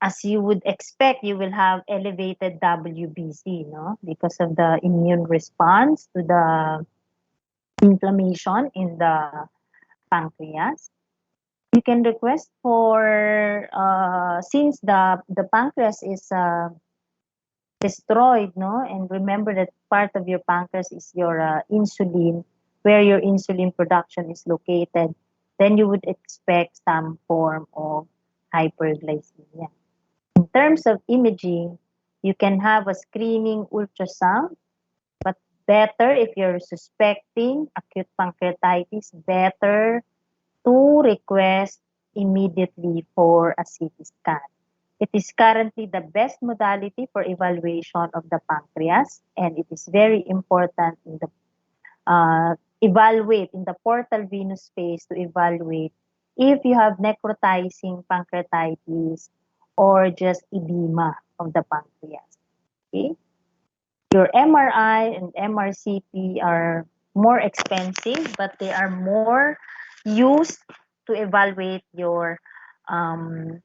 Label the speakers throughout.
Speaker 1: as you would expect, you will have elevated WBC, no? Because of the immune response to the inflammation in the pancreas. You can request for, since the pancreas is destroyed, no? And remember that part of your pancreas is your insulin, where your insulin production is located, then you would expect some form of hyperglycemia. In terms of imaging, you can have a screening ultrasound, but better if you're suspecting acute pancreatitis, better to request immediately for a CT scan. It is currently the best modality for evaluation of the pancreas, and it is very important in the evaluate in the portal venous space to evaluate if you have necrotizing pancreatitis or just edema of the pancreas. Okay? Your MRI and MRCP are more expensive, but they are more used to evaluate your um,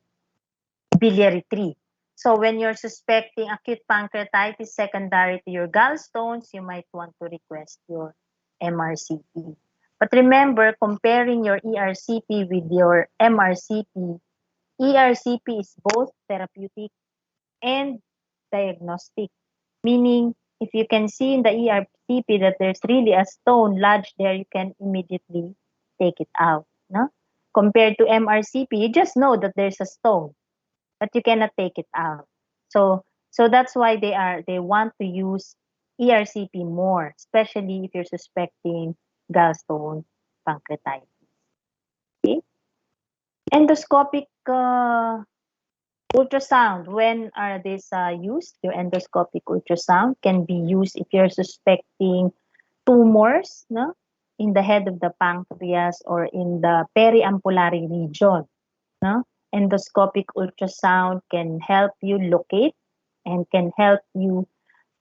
Speaker 1: biliary tree. So when you're suspecting acute pancreatitis secondary to your gallstones, you might want to request your MRCP. But remember, comparing your ERCP with your MRCP, ERCP is both therapeutic and diagnostic. Meaning, if you can see in the ERCP that there's really a stone lodged there, you can immediately take it out. No? Compared to MRCP, you just know that there's a stone, but you cannot take it out. So that's why they want to use ERCP more, especially if you're suspecting gallstone pancreatitis. Okay? Endoscopic ultrasound. When are these used? Your endoscopic ultrasound can be used if you're suspecting tumors, no, in the head of the pancreas or in the periampullary region. No? Endoscopic ultrasound can help you locate and can help you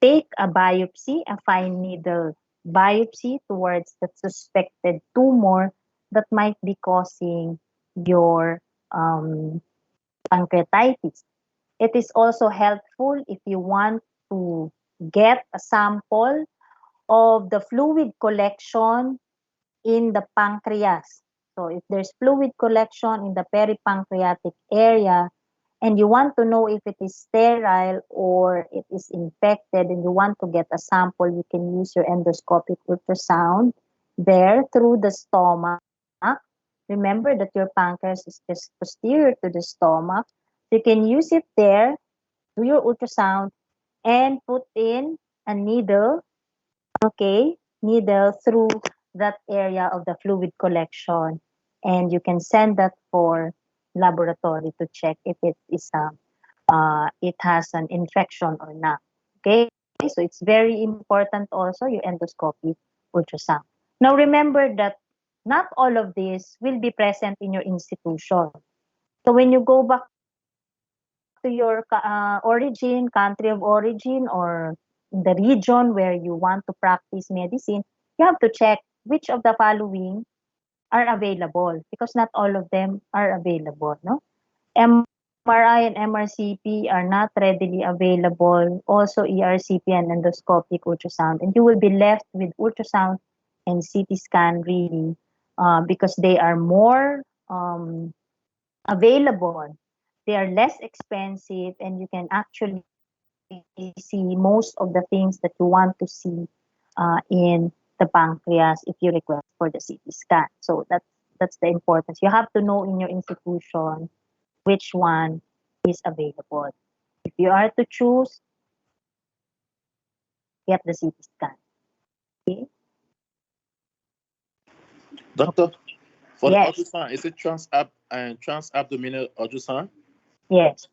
Speaker 1: take a biopsy, a fine needle biopsy towards the suspected tumor that might be causing your pancreatitis. It is also helpful if you want to get a sample of the fluid collection in the pancreas. So if there's fluid collection in the peripancreatic area and you want to know if it is sterile or it is infected and you want to get a sample, you can use your endoscopic ultrasound there through the stomach. Remember that your pancreas is just posterior to the stomach. You can use it there, do your ultrasound, and put in a needle, okay, needle through that area of the fluid collection, and you can send that for laboratory to check if it has an infection or not. Okay, so it's very important also your endoscopy ultrasound. Now remember that not all of this will be present in your institution. So when you go back to your country of origin, or in the region where you want to practice medicine, you have to check which of the following are available, because not all of them are available. No, MRI and MRCP are not readily available. Also, ERCP and endoscopic ultrasound, and you will be left with ultrasound and CT scan really, because they are more available. They are less expensive, and you can actually see most of the things that you want to see in the pancreas if you request for the CT scan. So that's the importance. You have to know in your institution which one is available. If you are to choose, get the CT scan. Okay?
Speaker 2: Doctor, for the
Speaker 1: Yes.
Speaker 2: ultrasound, is it transabdominal ultrasound?
Speaker 1: Yes.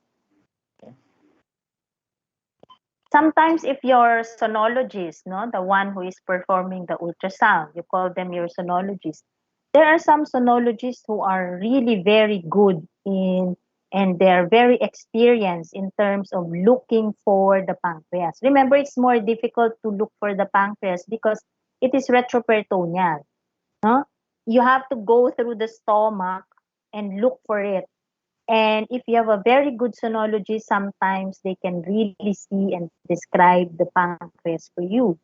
Speaker 1: Sometimes if your sonologist, no, the one who is performing the ultrasound, you call them your sonologist. There are some sonologists who are really very good in, and they're very experienced in terms of looking for the pancreas. Remember, it's more difficult to look for the pancreas because it is retroperitoneal. No? You have to go through the stomach and look for it. And if you have a very good sonologist, sometimes they can really see and describe the pancreas for you.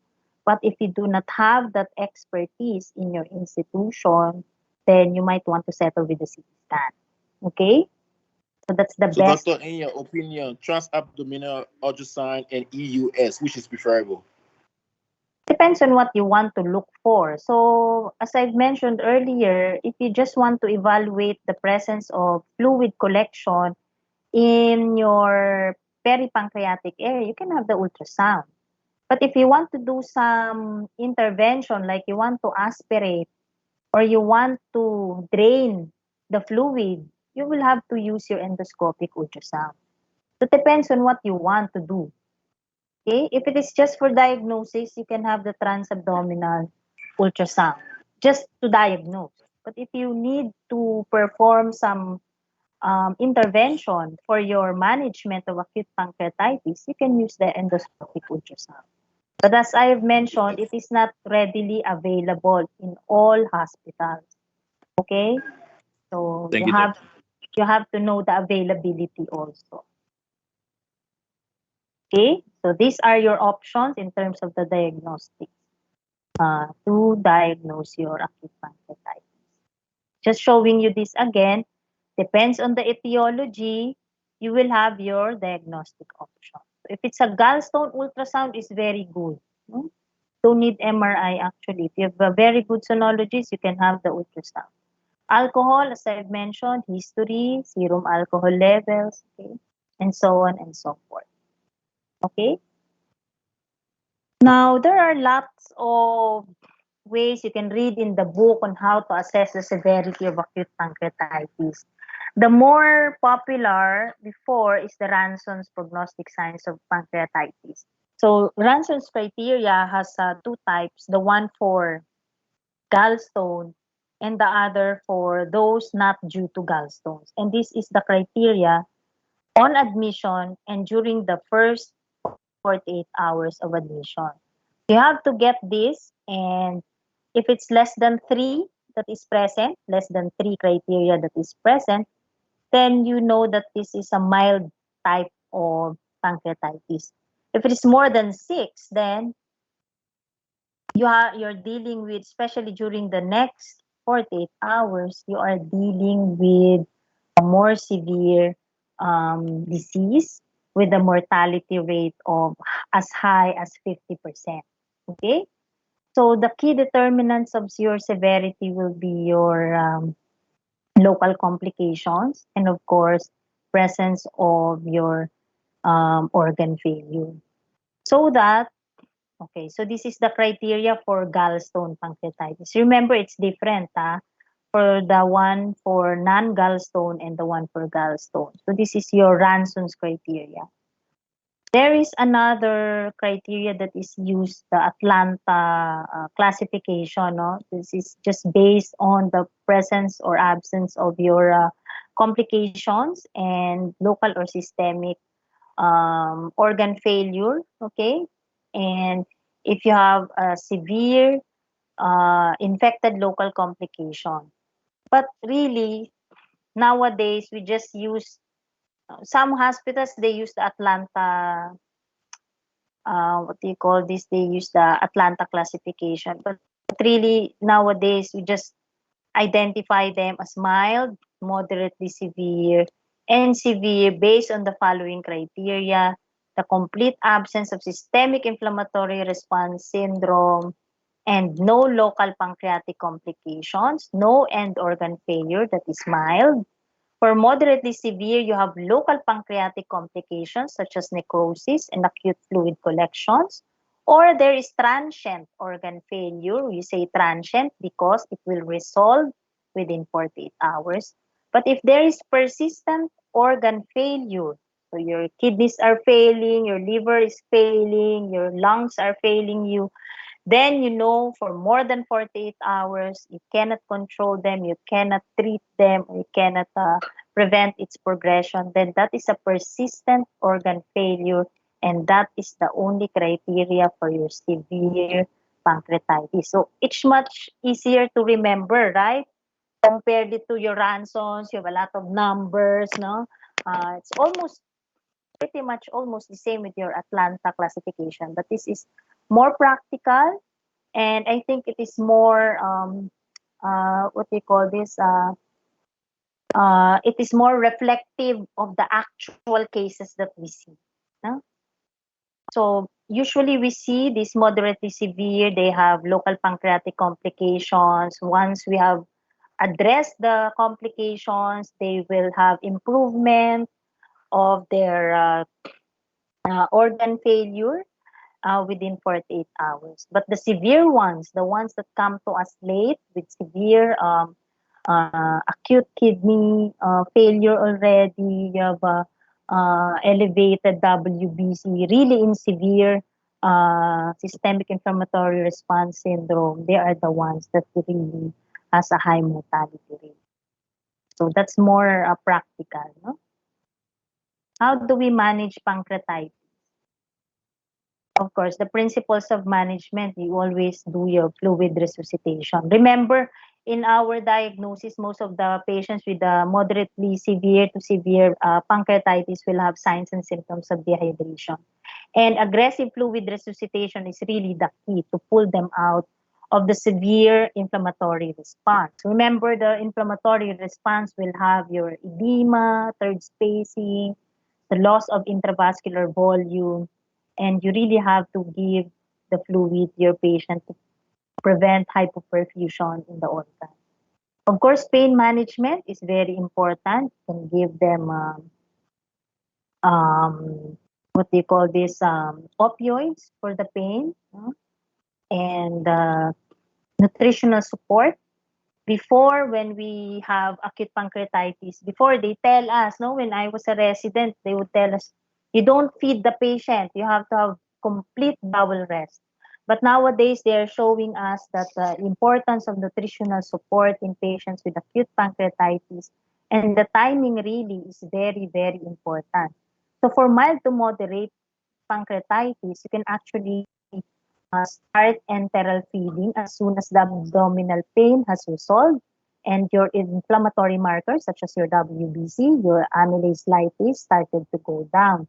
Speaker 1: But if you do not have that expertise in your institution, then you might want to settle with the CT scan. Okay? So that's the
Speaker 2: So,
Speaker 1: best.
Speaker 2: doctor, in your opinion, transabdominal ultrasound and EUS, which is preferable?
Speaker 1: Depends on what you want to look for. So, as I've mentioned earlier, if you just want to evaluate the presence of fluid collection in your peripancreatic area, you can have the ultrasound. But if you want to do some intervention, like you want to aspirate or you want to drain the fluid, you will have to use your endoscopic ultrasound. So it depends on what you want to do. Okay? If it is just for diagnosis, you can have the transabdominal ultrasound just to diagnose. But if you need to perform some intervention for your management of acute pancreatitis, you can use the endoscopic ultrasound. But as I have mentioned, it is not readily available in all hospitals. Okay? So
Speaker 2: Thank you, doctor.
Speaker 1: you have to know the availability also. Okay? So these are your options in terms of the diagnostic to diagnose your acute pancreatitis. Just showing you this again, depends on the etiology, you will have your diagnostic option. So if it's a gallstone, ultrasound is very good. No? Don't need MRI actually. If you have a very good sonologist, you can have the ultrasound. Alcohol, as I've mentioned, history, serum alcohol levels, okay, and so on and so forth. Okay. Now, there are lots of ways you can read in the book on how to assess the severity of acute pancreatitis. The more popular before is the Ranson's prognostic signs of pancreatitis. So, Ranson's criteria has two types, the one for gallstone and the other for those not due to gallstones. And this is the criteria on admission and during the first 48 hours of admission. You have to get this, and if it's less than three that is present, less than three criteria that is present, then you know that this is a mild type of pancreatitis. If it is more than six, then you're dealing with, especially during the next 48 hours, you are dealing with a more severe disease with a mortality rate of as high as 50%. Okay? So the key determinants of your severity will be your local complications and of course presence of your organ failure. So that okay, so this is the criteria for gallstone pancreatitis. Remember, it's different for the one for non-gallstone and the one for gallstone. So this is your Ranson's criteria. There is another criteria that is used, the Atlanta classification. No? This is just based on the presence or absence of your complications and local or systemic organ failure. Okay, and if you have a severe infected local complication. But really, nowadays we just use some hospitals they use the Atlanta what do you call this? They use the Atlanta classification. But really, nowadays, we just identify them as mild, moderately severe, and severe based on the following criteria: the complete absence of systemic inflammatory response syndrome, and no local pancreatic complications, no end organ failure that is mild. For moderately severe, you have local pancreatic complications such as necrosis and acute fluid collections. Or there is transient organ failure. We say transient because it will resolve within 48 hours. But if there is persistent organ failure, so your kidneys are failing, your liver is failing, your lungs are failing you, then you know for more than 48 hours, you cannot control them, you cannot treat them, you cannot prevent its progression, then that is a persistent organ failure, and that is the only criteria for your severe pancreatitis. So it's much easier to remember, right? compared it to your Ransons, you have a lot of numbers, no? It's almost pretty much almost the same with your Atlanta classification, but this is more practical, and I think it is more what do you call this? It is more reflective of the actual cases that we see. No? So usually we see these moderately severe, they have local pancreatic complications. Once we have addressed the complications, they will have improvement of their organ failure within 48 hours. But the severe ones, the ones that come to us late with severe acute kidney failure already, you have elevated WBC, really in severe systemic inflammatory response syndrome, they are the ones that really has a high mortality rate. So that's more practical. No? How do we manage pancreatitis? Of course, the principles of management, you always do your fluid resuscitation. Remember, in our diagnosis, most of the patients with moderately severe to severe pancreatitis will have signs and symptoms of dehydration. And aggressive fluid resuscitation is really the key to pull them out of the severe inflammatory response. Remember, the inflammatory response will have your edema, third spacing, the loss of intravascular volume, and you really have to give the fluid to your patient to prevent hypoperfusion in the organ. Of course, pain management is very important. You can give them what they call this opioids for the pain, and nutritional support. Before, when we have acute pancreatitis, before they tell us, no, when I was a resident, they would tell us, you don't feed the patient, you have to have complete bowel rest. But nowadays, they are showing us that the importance of nutritional support in patients with acute pancreatitis, and the timing really is very, very important. So for mild to moderate pancreatitis, you can actually start enteral feeding as soon as the abdominal pain has resolved and your inflammatory markers such as your WBC, your amylase lipase started to go down.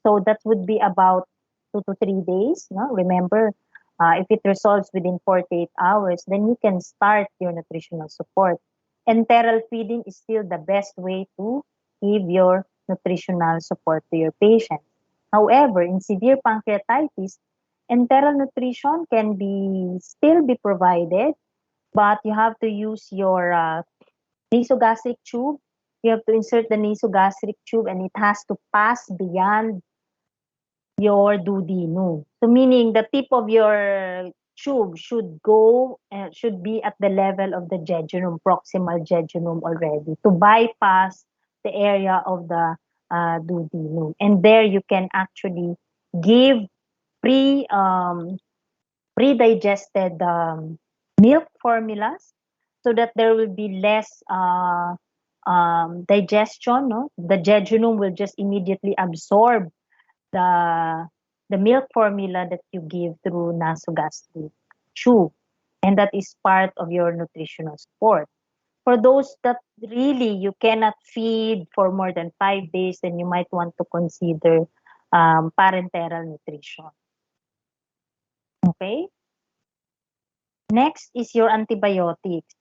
Speaker 1: So that would be about 2 to 3 days. No? Remember, if it resolves within 48 hours, then you can start your nutritional support. Enteral feeding is still the best way to give your nutritional support to your patient. However, in severe pancreatitis, enteral nutrition can be still be provided, but you have to use your nasogastric tube. You have to insert the nasogastric tube, and it has to pass beyond your duodenum. So meaning the tip of your tube should be at the level of the jejunum, proximal jejunum already, to bypass the area of the duodenum. And there you can actually give pre pre-digested milk formulas so that there will be less digestion. No? The jejunum will just immediately absorb the the milk formula that you give through nasogastric tube, and that is part of your nutritional support. For those that really you cannot feed for more than 5 days, then you might want to consider parenteral nutrition. Okay. Next is your antibiotics.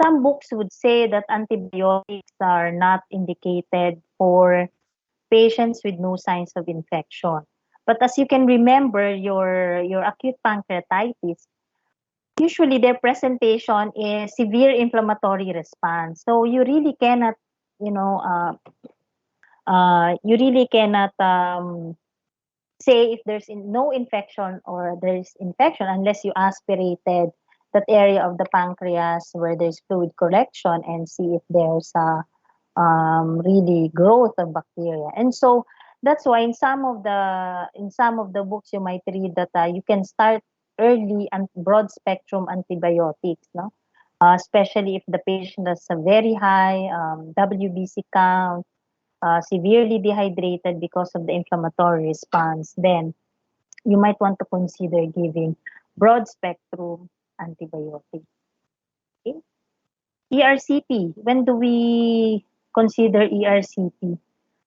Speaker 1: Some books would say that antibiotics are not indicated for patients with no signs of infection. But as you can remember, your acute pancreatitis, usually their presentation is severe inflammatory response. So you really cannot, you know, you really cannot say if there's no infection or there's infection unless you aspirated that area of the pancreas where there's fluid collection and see if there's a really growth of bacteria. And so that's why in some of the books you might read that you can start early and broad spectrum antibiotics, no? Especially if the patient has a very high WBC count, severely dehydrated because of the inflammatory response, then you might want to consider giving broad spectrum antibiotics. Okay? ERCP. When do we consider ERCP?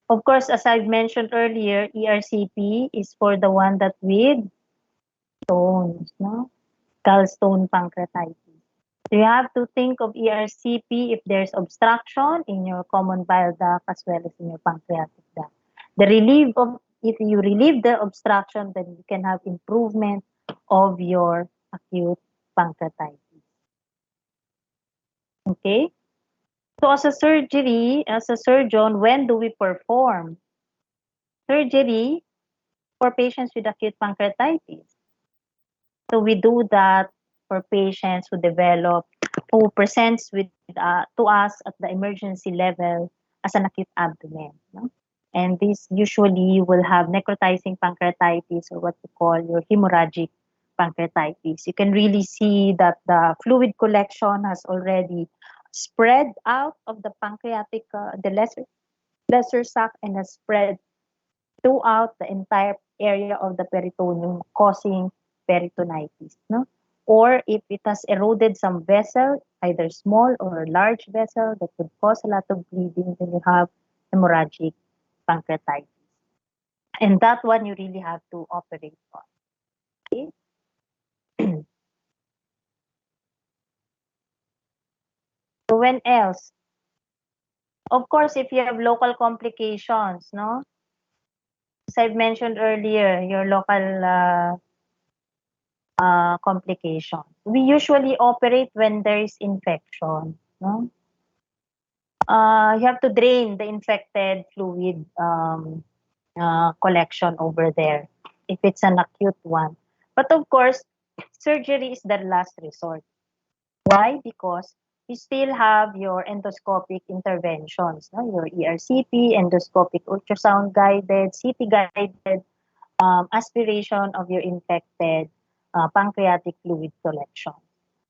Speaker 1: Of course, as I've mentioned earlier, ERCP is for the one that with stones, no? Gallstone pancreatitis. So you have to think of ERCP if there's obstruction in your common bile duct as well as in your pancreatic duct. The relief of if you relieve the obstruction, then you can have improvement of your acute pancreatitis. Okay? So as a surgeon, when do we perform surgery for patients with acute pancreatitis? So we do that for patients who presents to us at the emergency level as an acute abdomen. No? And this usually will have necrotizing pancreatitis or what we call your hemorrhagic pancreatitis. You can really see that the fluid collection has already spread out of the the lesser sac and has spread throughout the entire area of the peritoneum, causing peritonitis. No? Or if it has eroded some vessel, either small or large vessel that could cause a lot of bleeding, then you have hemorrhagic pancreatitis. And that one you really have to operate on. Okay? So when else? Of course, if you have local complications, no? As I've mentioned earlier, your local complication. We usually operate when there is infection. No? You have to drain the infected fluid collection over there if it's an acute one. But of course, surgery is the last resort. Why? Because you still have your endoscopic interventions, no? Your ERCP, endoscopic ultrasound guided, CT guided aspiration of your infected pancreatic fluid collection.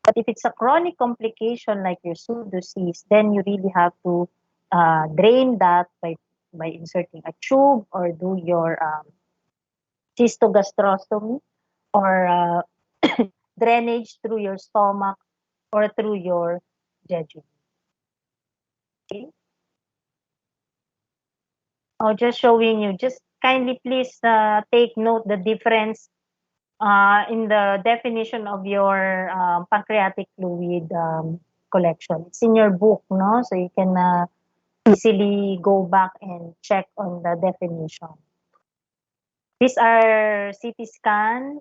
Speaker 1: But if it's a chronic complication like your pseudocyst, then you really have to drain that by inserting a tube or do your cystogastrostomy or drainage through your stomach or through your jejunum. Okay? Oh, just showing you. Just kindly please take note the difference in the definition of your pancreatic fluid collection. It's in your book, no? So you can easily go back and check on the definition. These are CT scan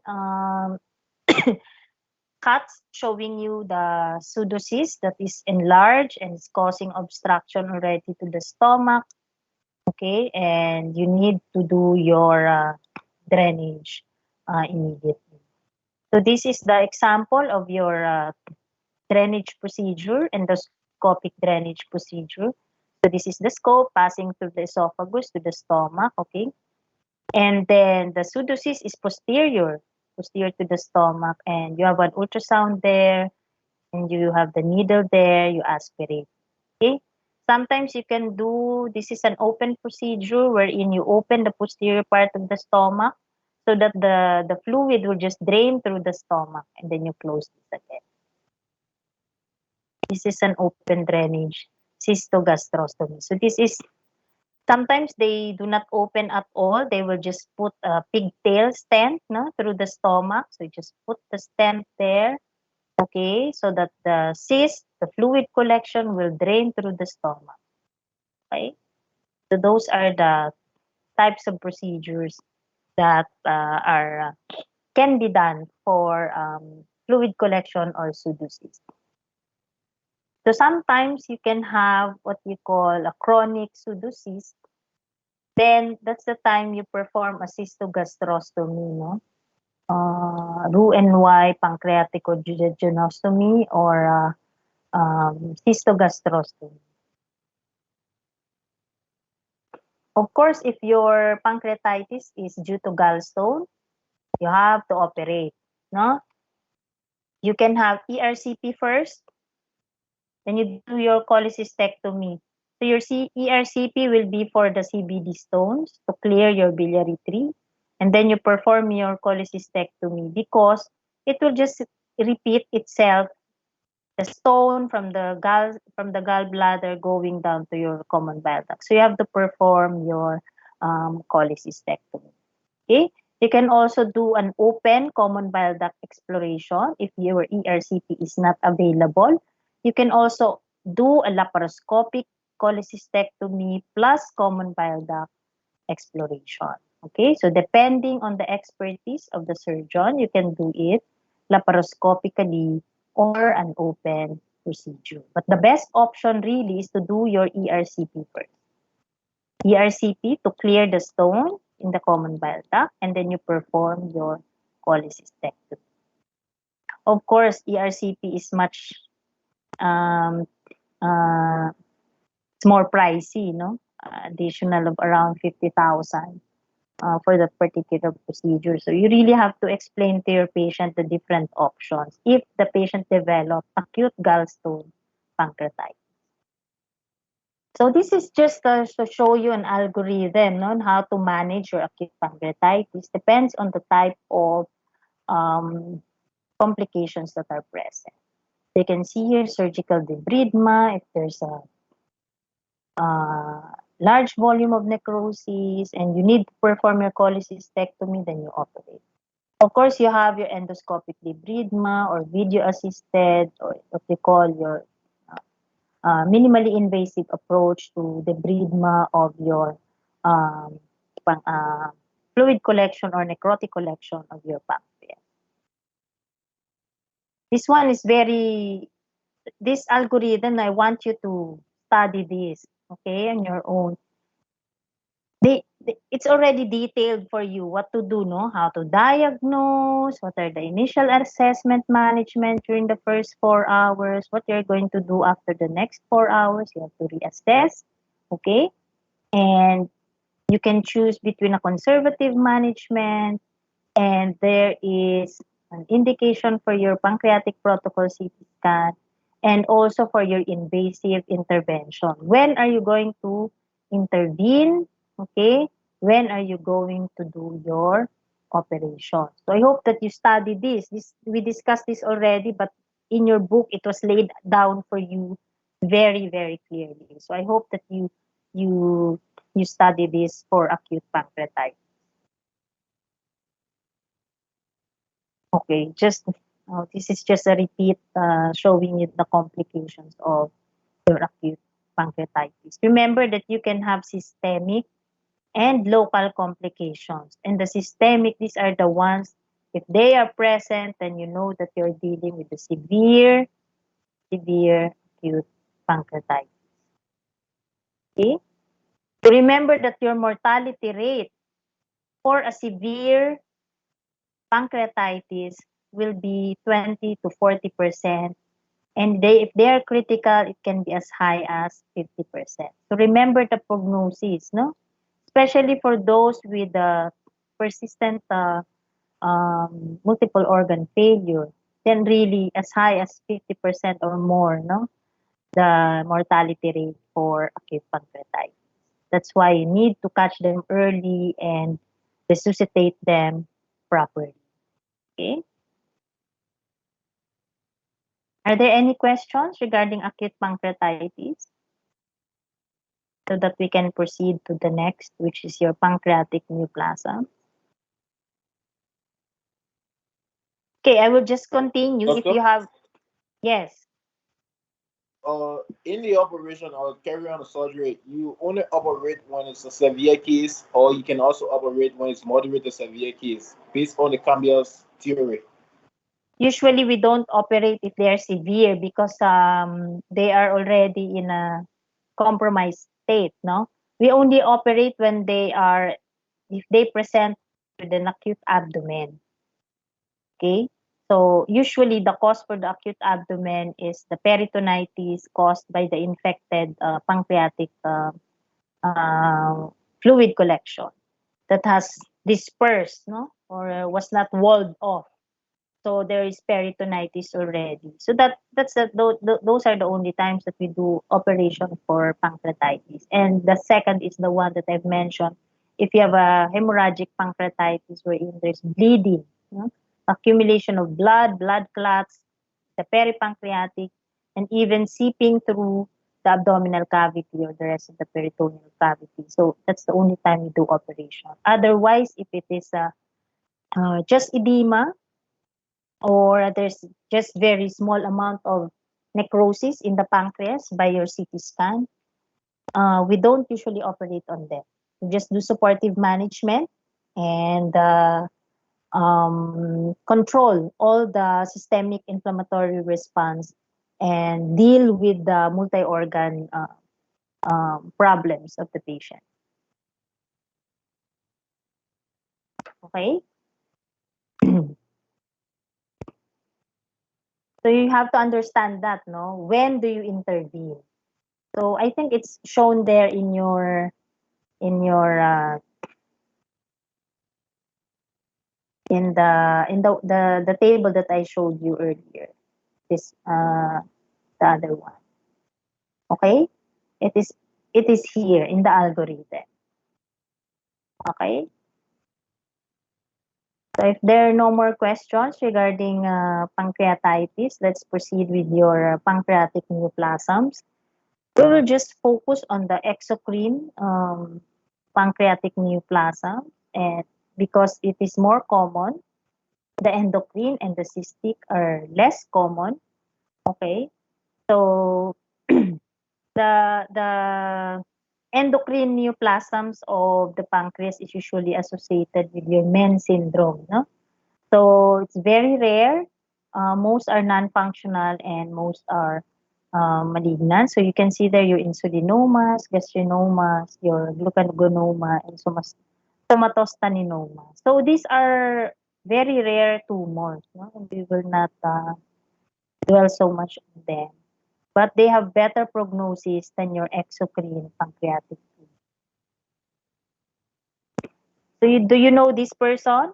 Speaker 1: cuts showing you the pseudocyst that is enlarged and is causing obstruction already to the stomach. Okay, and you need to do your drainage immediately. So this is the example of your drainage procedure, endoscopic drainage procedure. So this is the scope passing through the esophagus to the stomach, okay? And then the pseudocyst is posterior to the stomach, and you have an ultrasound there, and you have the needle there, you aspirate, okay? Sometimes you can do, this is an open procedure wherein you open the posterior part of the stomach so that the fluid will just drain through the stomach and then you close this again. This is an open drainage cystogastrostomy. So this is, sometimes they do not open at all. They will just put a pigtail stent, no, through the stomach. So you just put the stent there, okay, so that the cyst, the fluid collection will drain through the stomach. Okay? So those are the types of procedures that are can be done for fluid collection or pseudocyst. So sometimes you can have what you call a chronic pseudocyst. Then that's the time you perform a cystogastrostomy, no? Roux-en-Y pancreatic jejunostomy or cystogastrostomy. Of course, if your pancreatitis is due to gallstone, you have to operate, no? You can have ERCP first, then you do your cholecystectomy. So your ERCP will be for the CBD stones to clear your biliary tree, and then you perform your cholecystectomy because it will just repeat itself the stone from the gallbladder going down to your common bile duct. So you have to perform your cholecystectomy. Okay. You can also do an open common bile duct exploration if your ERCP is not available. You can also do a laparoscopic cholecystectomy plus common bile duct exploration. Okay, so depending on the expertise of the surgeon, you can do it laparoscopically or an open procedure. But the best option really is to do your ERCP first. ERCP to clear the stone in the common bile duct, and then you perform your cholecystectomy. Of course, ERCP is much um, uh, it's more pricey, no? Additional of around 50,000 for that particular procedure. So you really have to explain to your patient the different options if the patient develop acute gallstone pancreatitis. So this is just to show you an algorithm no, on how to manage your acute pancreatitis. Depends on the type of um, complications that are present. You can see here surgical debridement, if there's a large volume of necrosis and you need to perform your cholecystectomy, then you operate. Of course, you have your endoscopic debridement or video assisted or what we call your minimally invasive approach to debridement of your um, pang, fluid collection or necrotic collection of your pancreas. This one is very, this algorithm, I want you to study this, okay, on your own. It's already detailed for you what to do, no? How to diagnose, what are the initial assessment management during the first 4 hours, what you're going to do after the next 4 hours. You have to reassess, okay? And you can choose between a conservative management and there is an indication for your pancreatic protocol CT scan and also for your invasive intervention. When are you going to intervene? Okay? When are you going to do your operation? So I hope that you study this. We discussed this already, but in your book it was laid down for you very, very clearly. So I hope that you you study this for acute pancreatitis. Okay, just this is just a repeat showing you the complications of your acute pancreatitis. Remember that you can have systemic and local complications. And the systemic, these are the ones, if they are present, then you know that you're dealing with the severe acute pancreatitis. Okay? So remember that your mortality rate for a severe pancreatitis will be 20 to 40%. And if they are critical, it can be as high as 50%. So remember the prognosis, no? Especially for those with persistent multiple organ failure, then really as high as 50% or more, no? The mortality rate for acute pancreatitis. That's why you need to catch them early and resuscitate them properly. Okay? Are there any questions regarding acute pancreatitis so that we can proceed to the next, which is your pancreatic neoplasm? Okay, I will just continue if
Speaker 2: Doctor,
Speaker 1: you have, yes.
Speaker 2: in the operation or carry on the surgery, you only operate when it's a severe case, or you can also operate when it's moderate to severe case, based on the Campbell's theory.
Speaker 1: Usually we don't operate if they are severe because they are already in a compromised state, no? We only operate when they are, if they present with an acute abdomen. Okay? So usually the cause for the acute abdomen is the peritonitis caused by the infected pancreatic uh, fluid collection that has dispersed, no, or was not walled off. So there is peritonitis already. So those are the only times that we do operation for pancreatitis. And the second is the one that I've mentioned. If you have a hemorrhagic pancreatitis wherein there's bleeding, no? Accumulation of blood clots, the peripancreatic. and even seeping through the abdominal cavity or the rest of the peritoneal cavity. So that's the only time we do operation. Otherwise, if it is just edema or there's just very small amount of necrosis in the pancreas by your CT scan, we don't usually operate on them. We just do supportive management and control all the systemic inflammatory response and deal with the multi-organ problems of the patient. Okay? So you have to understand that, no? When do you intervene? So I think it's shown there in your in the table that I showed you earlier. This the other one. Okay? It is it is here in the algorithm. Okay? So if there are no more questions regarding pancreatitis, let's proceed with your pancreatic neoplasms. We will just focus on the exocrine pancreatic neoplasm, and because it is more common, the endocrine and the cystic are less common. Okay, so the endocrine neoplasms of the pancreas is usually associated with your Men syndrome, no? So it's very rare. Most are non-functional and most are malignant. So you can see there your insulinomas, gastrinomas, your glucagonoma, and somatostatinoma. So these are very rare tumors. No? And we will not dwell so much on them. But they have better prognosis than your exocrine pancreatic tumor. So do you know this person?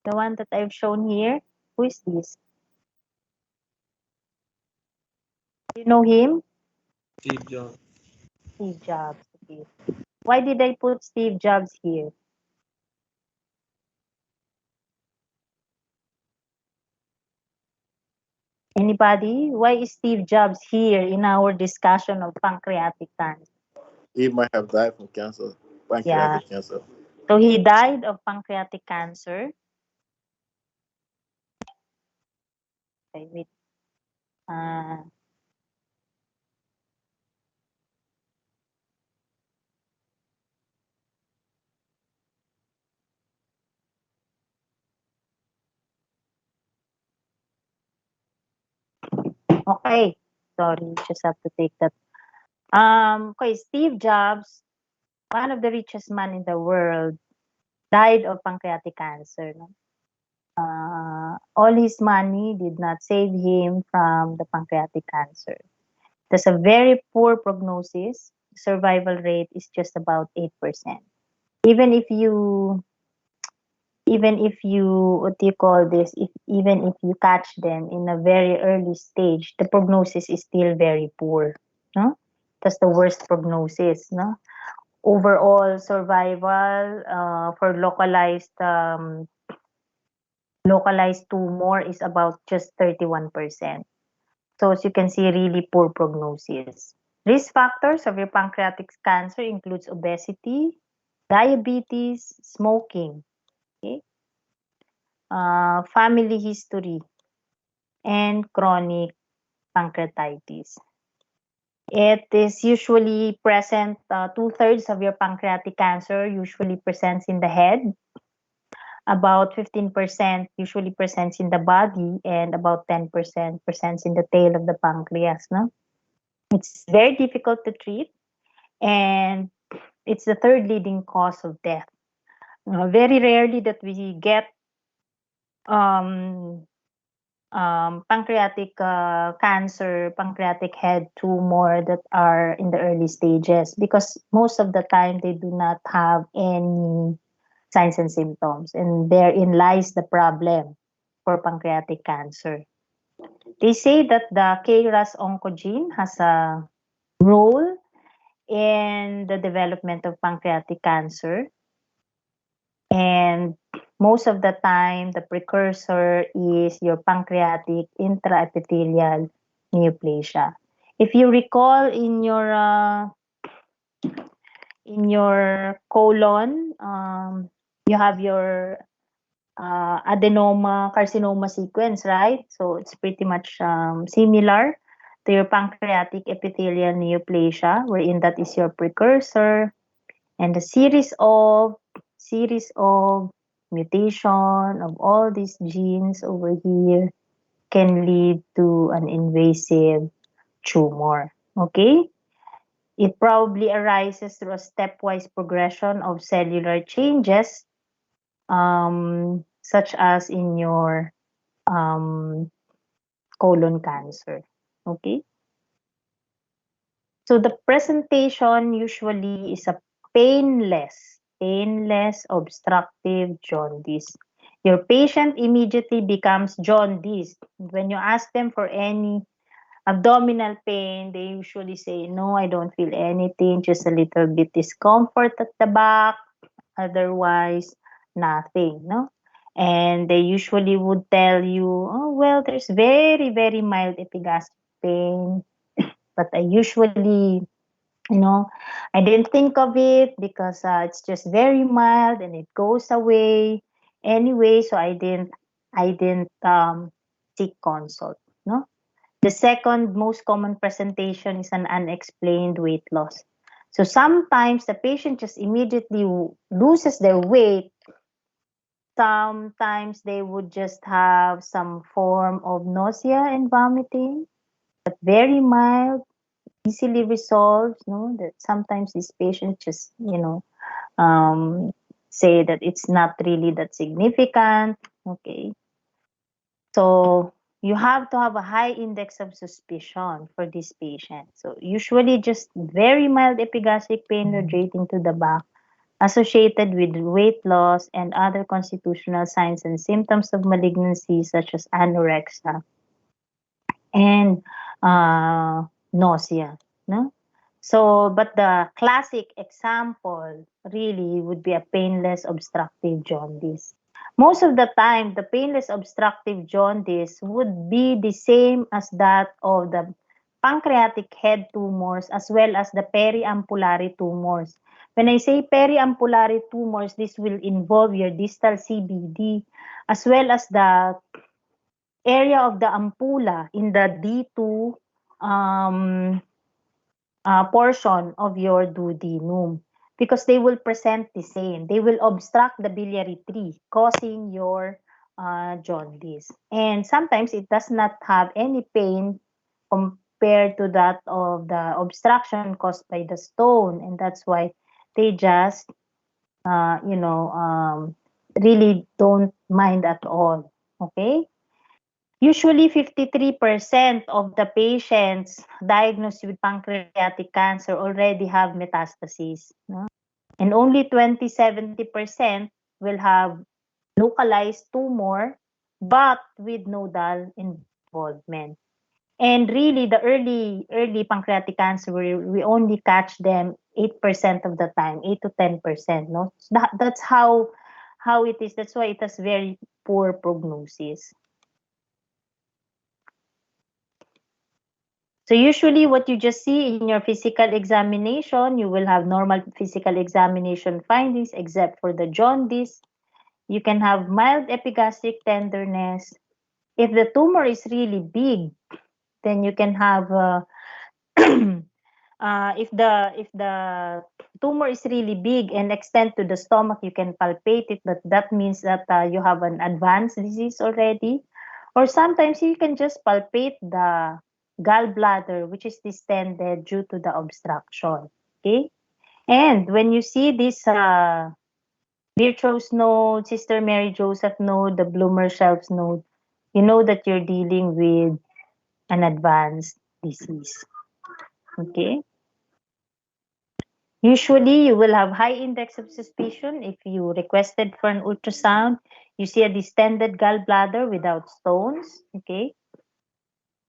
Speaker 1: The one that I've shown here? Who is this? Do you know him?
Speaker 2: Steve Jobs.
Speaker 1: Steve Jobs. Okay. Why did I put Steve Jobs here? Anybody? Why is Steve Jobs here in our discussion of pancreatic cancer?
Speaker 2: He might have died from cancer,
Speaker 1: Yeah.
Speaker 2: pancreatic cancer.
Speaker 1: So he died of pancreatic cancer. Okay, wait. Uh, okay. Sorry, just have to take that. Okay, Steve Jobs, one of the richest man in the world, died of pancreatic cancer. No? All his money did not save him from the pancreatic cancer. There's a very poor prognosis. Survival rate is just about 8%. Even if you what do you call this, if even if you catch them in a very early stage, the prognosis is still very poor. No? That's the worst prognosis, no? Overall survival for localized tumor is about just 31%. So as you can see, really poor prognosis. Risk factors of your pancreatic cancer includes obesity, diabetes, smoking, okay? Family history, and chronic pancreatitis. It is usually present, two-thirds of your pancreatic cancer usually presents in the head, about 15% usually presents in the body, and about 10% presents in the tail of the pancreas. No? It's very difficult to treat, and it's the third leading cause of death. Very rarely that we get um, pancreatic cancer, pancreatic head tumor that are in the early stages because most of the time they do not have any signs and symptoms, and therein lies the problem for pancreatic cancer. They say that the KRAS oncogene has a role in the development of pancreatic cancer, and most of the time the precursor is your pancreatic intraepithelial neoplasia. If you recall in your colon, you have your adenoma carcinoma sequence, right? So it's pretty much similar to your pancreatic epithelial neoplasia, wherein that is your precursor, and a series of mutation of all these genes over here can lead to an invasive tumor. Okay? It probably arises through a stepwise progression of cellular changes, such as in your um, colon cancer. Okay? So the presentation usually is a painless obstructive jaundice. Your patient immediately becomes jaundiced. When you ask them for any abdominal pain, they usually say, no, I don't feel anything, just a little bit discomfort at the back, otherwise nothing, no? And they usually would tell you, oh, well, there's very, very mild epigastric pain, but I usually, you know, I didn't think of it because it's just very mild and it goes away anyway, so I didn't seek consult, no? The second most common presentation is an unexplained weight loss. So sometimes the patient just immediately loses their weight. Sometimes they would just have some form of nausea and vomiting, but very mild, easily resolved. No, that sometimes these patients just um, say that it's not really that significant. Okay, so you have to have a high index of suspicion for this patient. So usually just very mild epigastric pain radiating to the back associated with weight loss and other constitutional signs and symptoms of malignancy such as anorexia and nausea. No? So, but the classic example really would be a painless obstructive jaundice. Most of the time, the painless obstructive jaundice would be the same as that of the pancreatic head tumors as well as the periambulary tumors. When I say periambulary tumors, this will involve your distal CBD as well as the area of the ampulla in the D2 um, portion of your duodenum because they will present the same. They will obstruct the biliary tree, causing your jaundice. And sometimes it does not have any pain compared to that of the obstruction caused by the stone. And that's why they just, uh, you know, um, really don't mind at all. Okay? Usually 53% of the patients diagnosed with pancreatic cancer already have metastases, no? And only 70% will have localized tumor but with nodal involvement. And really the early pancreatic cancer we only catch them 8% of the time, 8 to 10%, no? That's how it is. That's why it has very poor prognosis. So usually what you just see in your physical examination, you will have normal physical examination findings except for the jaundice. You can have mild epigastric tenderness. If the tumor is really big, then you can have if the tumor is really big and extend to the stomach, you can palpate it, but that means that you have an advanced disease already. Or sometimes you can just palpate the gallbladder, which is distended due to the obstruction. Okay, and when you see this Virchow's node, Sister Mary Joseph node, the Bloomer Shelves node, you know that you're dealing with an advanced disease. Okay. Usually, you will have high index of suspicion if you requested for an ultrasound. You see a distended gallbladder without stones. Okay.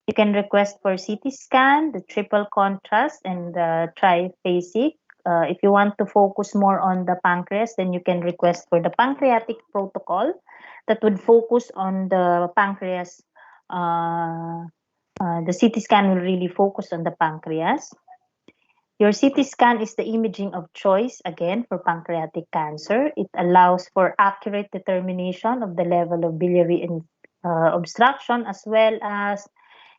Speaker 1: You can request for CT scan, the triple contrast, and the triphasic. If you want to focus more on the pancreas, then you can request for the pancreatic protocol that would focus on the pancreas uh, The CT scan will really focus on the pancreas. Your CT scan is the imaging of choice again for pancreatic cancer. It allows for accurate determination of the level of biliary obstruction as well as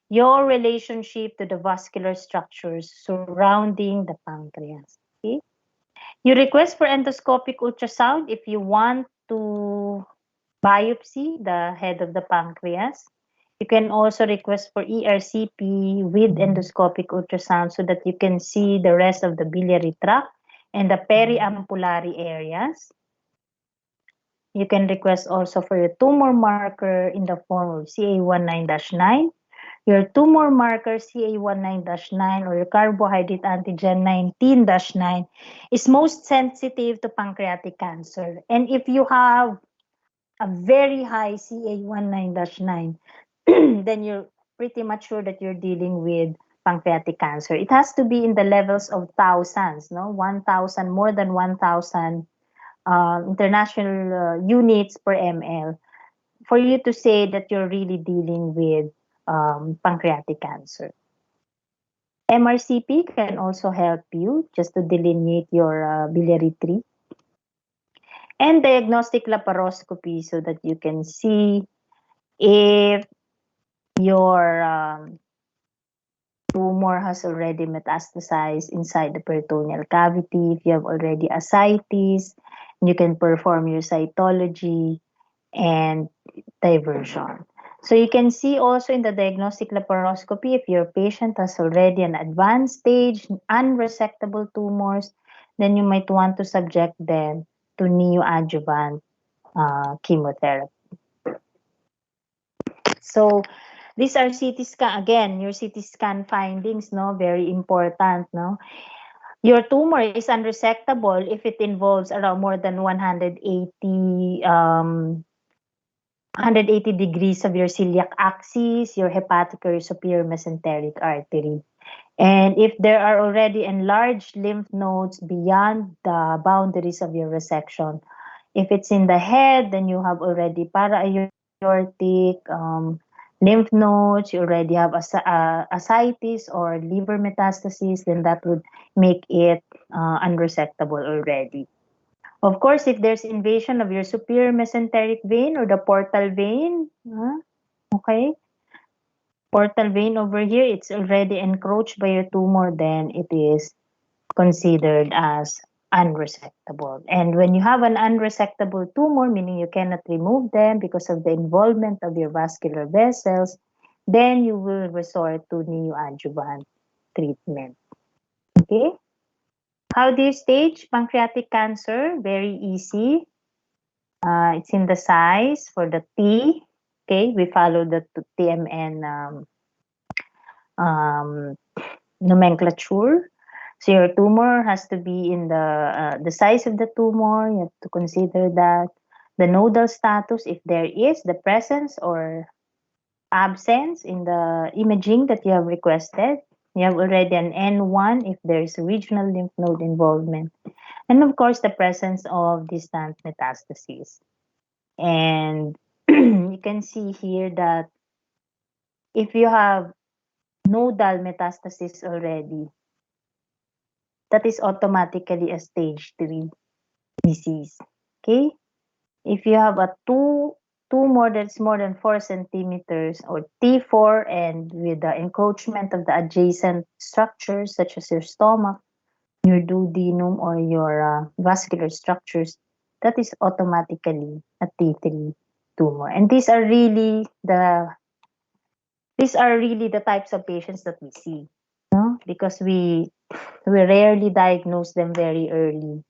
Speaker 1: your relationship to the vascular structures surrounding the pancreas. Okay? You request for endoscopic ultrasound if you want to biopsy the head of the pancreas. You can also request for ERCP with endoscopic ultrasound so that you can see the rest of the biliary tract and the periampullary areas. You can request also for your tumor marker in the form of CA19-9. Your tumor marker CA19-9 or your carbohydrate antigen 19-9 is most sensitive to pancreatic cancer. And if you have a very high CA19-9, then you're pretty much sure that you're dealing with pancreatic cancer. It has to be in the levels of thousands, no? 1,000, more than 1,000 international units per ml for you to say that you're really dealing with pancreatic cancer. MRCP can also help you just to delineate your biliary tree. And diagnostic laparoscopy so that you can see if your tumor has already metastasized inside the peritoneal cavity, if you have already ascites, you can perform your cytology and diversion. So you can see also in the diagnostic laparoscopy if your patient has already an advanced stage, unresectable tumors, then you might want to subject them to neoadjuvant chemotherapy. So these are CT scan again, your CT scan findings, no, very important, no. Your tumor is unresectable if it involves around more than 180 degrees of your celiac axis, your hepatic or superior mesenteric artery. And if there are already enlarged lymph nodes beyond the boundaries of your resection, if it's in the head, then you have already para-aortic lymph nodes, you already have ascites or liver metastases, then that would make it unresectable already. Of course, if there's invasion of your superior mesenteric vein or the portal vein, okay, portal vein over here, it's already encroached by your tumor, then it is considered as unresectable. And when you have an unresectable tumor, meaning you cannot remove them because of the involvement of your vascular vessels, then you will resort to neoadjuvant treatment. Okay? How do you stage pancreatic cancer? Very easy. It's in the size for the T. Okay, we follow the TMN um, nomenclature. So your tumor has to be in the size of the tumor. You have to consider that the nodal status, if there is the presence or absence in the imaging that you have requested. You have already an N1 if there is regional lymph node involvement, and of course the presence of distant metastases. And you can see here that if you have nodal metastasis already, that is automatically a stage 3 disease. Okay? If you have a tumor that's more than 4 centimeters or T4 and with the encroachment of the adjacent structures such as your stomach, your duodenum, or your vascular structures, that is automatically a T3 tumor. And these are really the types of patients that we see, no? Because we rarely diagnose them very early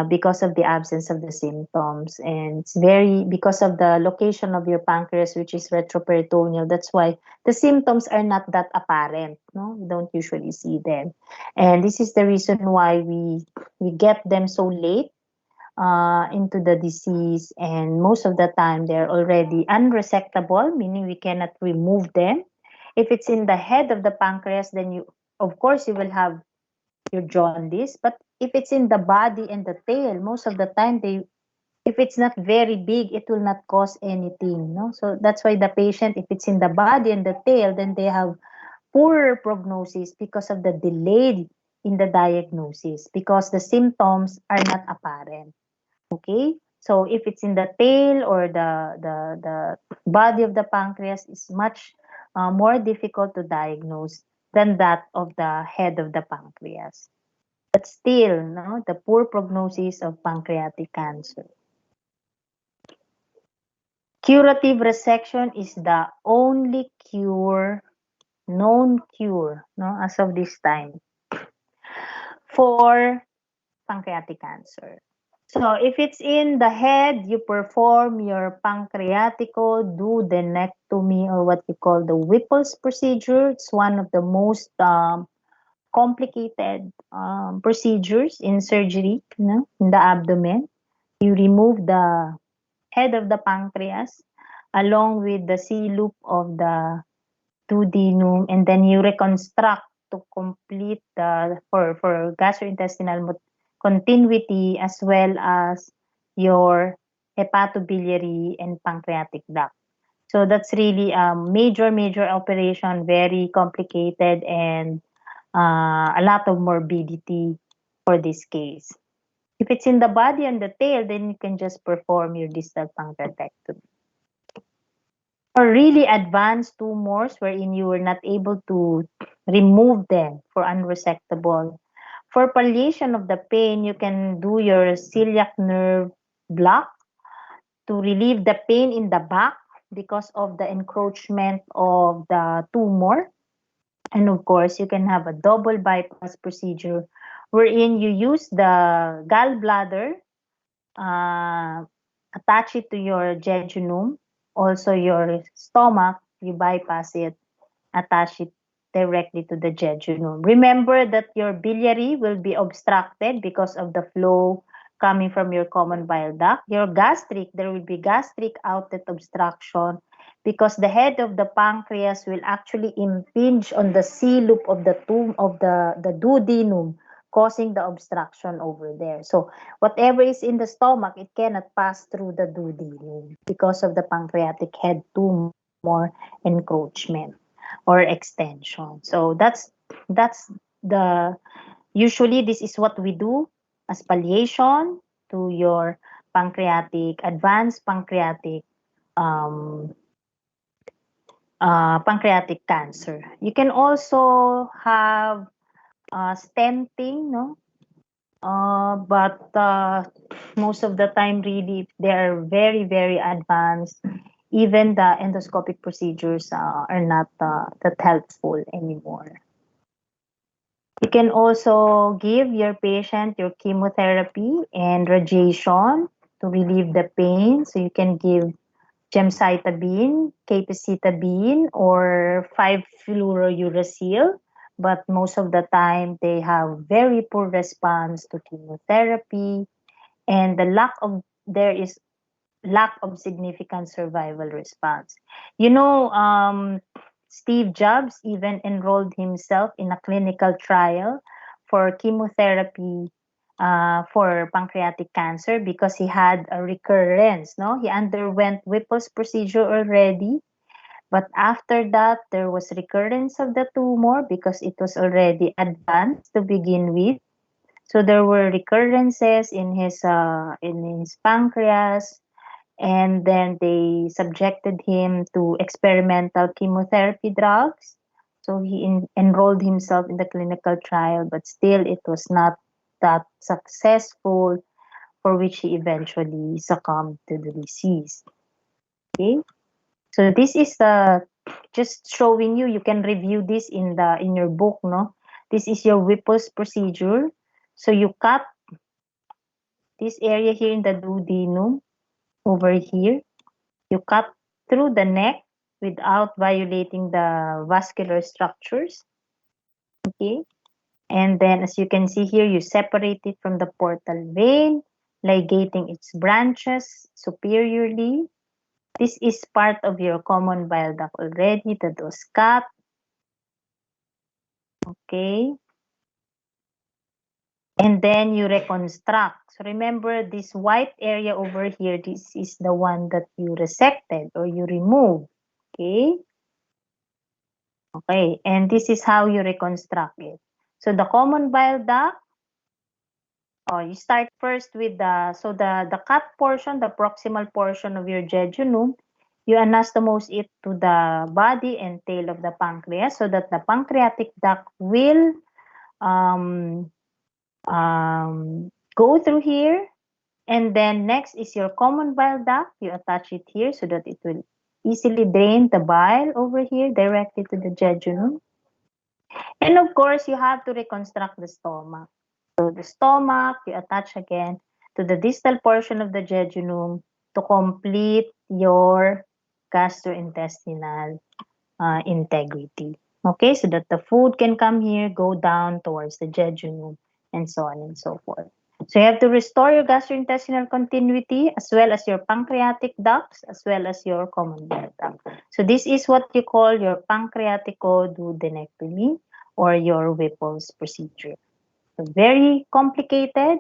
Speaker 1: because of the absence of the symptoms, and it's very because of the location of your pancreas, which is retroperitoneal. That's why the symptoms are not that apparent, no, we don't usually see them, and this is the reason why we get them so late into the disease, and most of the time they're already unresectable, meaning we cannot remove them. If it's in the head of the pancreas, then you of course you will have your jaundice. But if it's in the body and the tail, most of the time If it's not very big, it will not cause anything, no? So that's why the patient, if it's in the body and the tail, then they have poorer prognosis because of the delay in the diagnosis, because the symptoms are not apparent. Okay? So if it's in the tail or the body of the pancreas, is much more difficult to diagnose than that of the head of the pancreas. But still, no, the poor prognosis of pancreatic cancer. Curative resection is the only cure, known cure, no, as of this time for pancreatic cancer. So if it's in the head, you perform your pancreaticoduodenectomy, or what you call the Whipple's procedure. It's one of the most complicated procedures in surgery, no, in the abdomen. You remove the head of the pancreas along with the C loop of the duodenum, and then you reconstruct to complete the for gastrointestinal continuity, as well as your hepatobiliary and pancreatic duct. So that's really a major operation, very complicated, and a lot of morbidity for this case. If it's in the body and the tail, then you can just perform your distal pancreatectomy. Or really advanced tumors wherein you were not able to remove them for unresectable. For palliation of the pain, you can do your celiac nerve block to relieve the pain in the back because of the encroachment of the tumor. And of course, you can have a double bypass procedure wherein you use the gallbladder, uh, attach it to your jejunum, also your stomach, you bypass it, attach it directly to the jejunum. Remember that your biliary will be obstructed because of the flow coming from your common bile duct. Your gastric, there will be gastric outlet obstruction because the head of the pancreas will actually impinge on the C loop of the tomb of the duodenum, causing the obstruction over there. So whatever is in the stomach, it cannot pass through the duodenum because of the pancreatic head tumor encroachment or extension. So that's the usually this is what we do as palliation to your advanced um, pancreatic cancer. You can also have stenting, no? But most of the time, really, they are very advanced. Even the endoscopic procedures are not that helpful anymore. You can also give your patient your chemotherapy and radiation to relieve the pain. So you can give gemcitabine, capecitabine, or 5-fluorouracil. But most of the time, they have very poor response to chemotherapy, and the there is lack of significant survival response. You know, Steve Jobs even enrolled himself in a clinical trial for chemotherapy for pancreatic cancer because he had a recurrence. No, he underwent Whipple's procedure already, but after that there was recurrence of the tumor because it was already advanced to begin with. So there were recurrences in his pancreas, and then they subjected him to experimental chemotherapy drugs. So he enrolled himself in the clinical trial, but still it was not that successful, for which he eventually succumbed to the disease. Okay, so this is just showing you. You can review this in your book. No, this is your Whipple's procedure. So you cut this area here in the duodenum over here. You cut through the neck without violating the vascular structures. Okay. And then as you can see here, you separate it from the portal vein, ligating its branches superiorly. This is part of your common bile duct already that was cut. Okay. And then you reconstruct. So remember this white area over here, this is the one that you resected or you remove. Okay? Okay, and this is how you reconstruct it. So the common bile duct, oh, you start first with the cut portion, the proximal portion of your jejunum, you anastomose it to the body and tail of the pancreas so that the pancreatic duct will um, go through here. And then next is your common bile duct. You attach it here so that it will easily drain the bile over here directly to the jejunum. And of course, you have to reconstruct the stomach. So the stomach, you attach again to the distal portion of the jejunum to complete your gastrointestinal integrity. Okay, so that the food can come here, go down towards the jejunum, and so on and so forth. So you have to restore your gastrointestinal continuity as well as your pancreatic ducts as well as your common bile duct. So this is what you call your pancreaticoduodenectomy or your Whipple's procedure. So very complicated.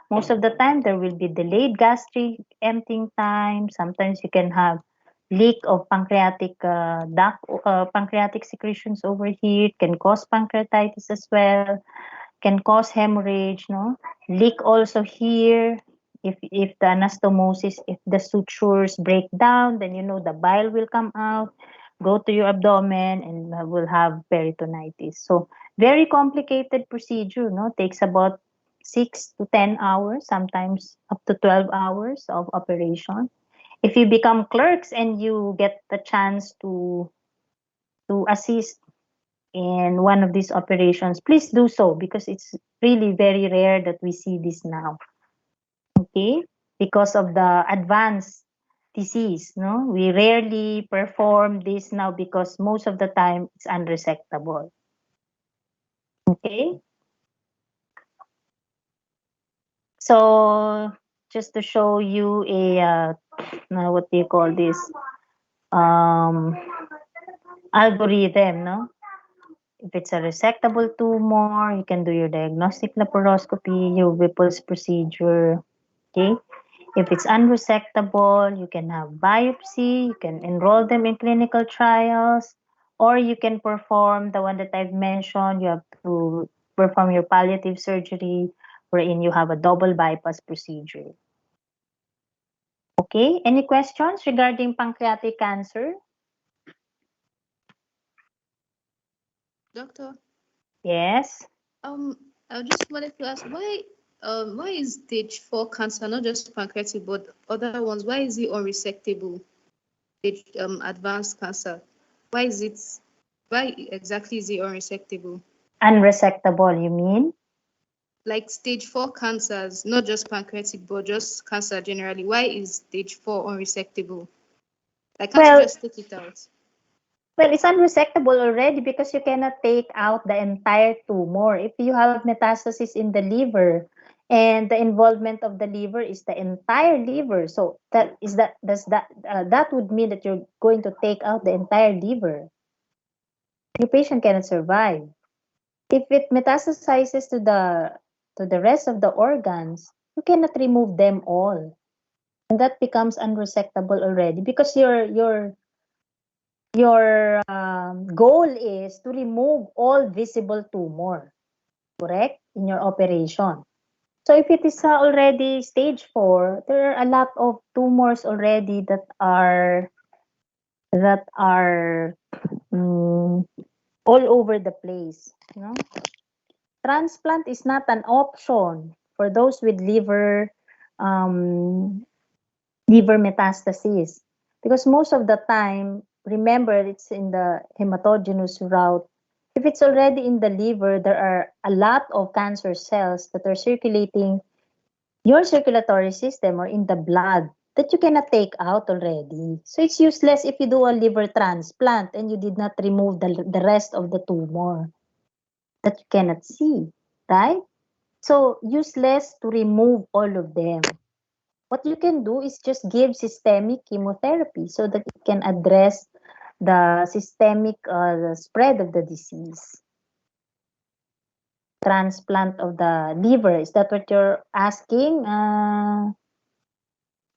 Speaker 1: Most of the time, there will be delayed gastric emptying time. Sometimes you can have leak of pancreatic secretions over here. It can cause pancreatitis as well. Can cause hemorrhage. No, leak also here. If the anastomosis, if the sutures break down, then you know the bile will come out, go to your abdomen, and will have peritonitis. So very complicated procedure. No, takes about 6 to 10 hours, sometimes up to 12 hours of operation. If you become clerks and you get the chance to assist in one of these operations, please do so because it's really very rare that we see this now. Okay? Because of the advanced disease, no? We rarely perform this now because most of the time it's unresectable. Okay? So just to show you a what do you call this? Um, algorithm, no? If it's a resectable tumor, you can do your diagnostic laparoscopy, your Whipple's procedure. Okay. If it's unresectable, you can have biopsy, you can enroll them in clinical trials, or you can perform the one that I've mentioned. You have to perform your palliative surgery, wherein you have a double bypass procedure. Okay. Any questions regarding pancreatic cancer?
Speaker 3: Doctor,
Speaker 1: Yes.
Speaker 3: um, I just wanted to ask why is stage 4 cancer, not just pancreatic, but other ones, why is it unresectable? Stage advanced cancer. Why is it, why exactly is it unresectable?
Speaker 1: Unresectable, you mean?
Speaker 3: Like stage 4 cancers, not just pancreatic, but just cancer generally. Why is stage 4 unresectable? Like, can't you
Speaker 1: Well,
Speaker 3: just take it out?
Speaker 1: Well, it's unresectable already because you cannot take out the entire tumor. If you have metastasis in the liver and the involvement of the liver is the entire liver, so that would mean that you're going to take out the entire liver. Your patient cannot survive. If it metastasizes to the rest of the organs, you cannot remove them all. And that becomes unresectable already because your goal is to remove all visible tumor, correct? In your operation. So if it is already stage 4, there are a lot of tumors already that are mm, all over the place. You know? Transplant is not an option for those with um, liver metastasis because most of the time, remember, it's in the hematogenous route. If it's already in the liver, there are a lot of cancer cells that are circulating your circulatory system or in the blood that you cannot take out already. So it's useless if you do a liver transplant and you did not remove the rest of the tumor that you cannot see, right? So useless to remove all of them. What you can do is just give systemic chemotherapy so that it can address the systemic spread of the disease. transplant of the liver. Is that what you're asking,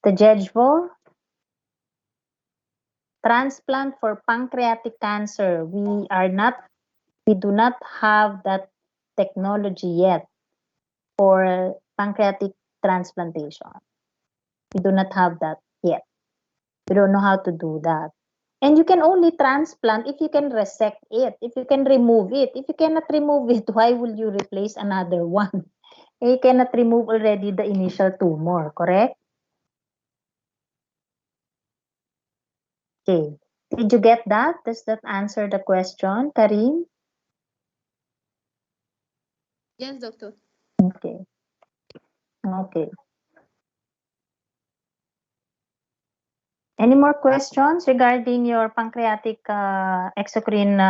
Speaker 1: the Jejvo? Transplant for pancreatic cancer. We do not have that technology yet for pancreatic transplantation. We do not have that yet. We don't know how to do that. And you can only transplant if you can resect it, if you can remove it. If you cannot remove it, why will you replace another one? You cannot remove already the initial tumor, correct? Okay. Did you get that? Does that answer the question, Karim?
Speaker 3: Yes, doctor.
Speaker 1: Okay. Okay. Any more questions regarding your pancreatic exocrine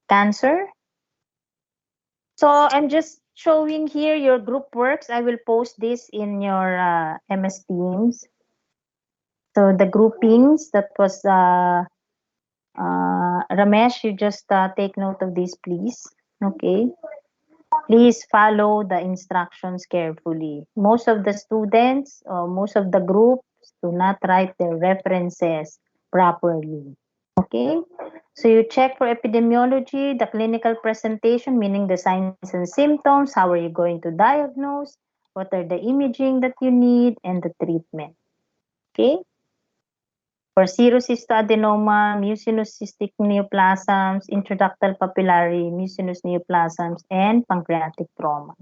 Speaker 1: cancer? So I'm just showing here your group works. I will post this in your MS Teams. So the groupings that was Ramesh, you just take note of this, please. Okay. Please follow the instructions carefully. Most of the students or most of the groups do not write their references properly. Okay, so you check for epidemiology, the clinical presentation, meaning the signs and symptoms, how are you going to diagnose, what are the imaging that you need, and the treatment. Okay, for serous cystoadenoma, mucinous cystic neoplasms, intraductal papillary, mucinous neoplasms, and pancreatic trauma.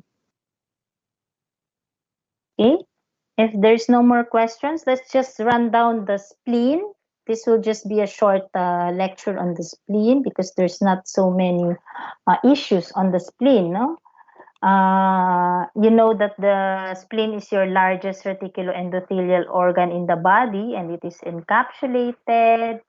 Speaker 1: Okay, if there's no more questions, let's just run down the spleen. This will just be a short lecture on the spleen because there's not so many issues on the spleen, no? You know that the spleen is your largest reticuloendothelial organ in the body and it is encapsulated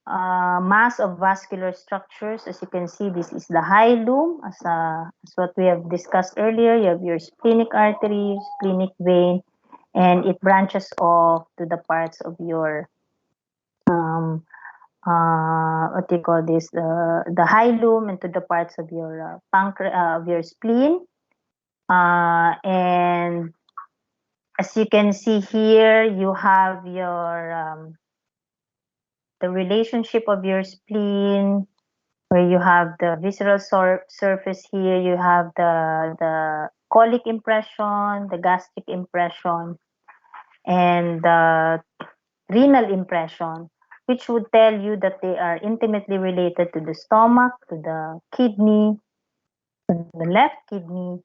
Speaker 1: mass of vascular structures. As you can see, this is the hilum, as what we have discussed earlier. You have your splenic artery, splenic vein, and it branches off to the parts of your um, what do you call this? The hilum and to the parts of your of your spleen. And as you can see here, you have your the relationship of your spleen where you have the visceral surface here, you have the colic impression, the gastric impression, and the renal impression, which would tell you that they are intimately related to the stomach, to the kidney, to the left kidney,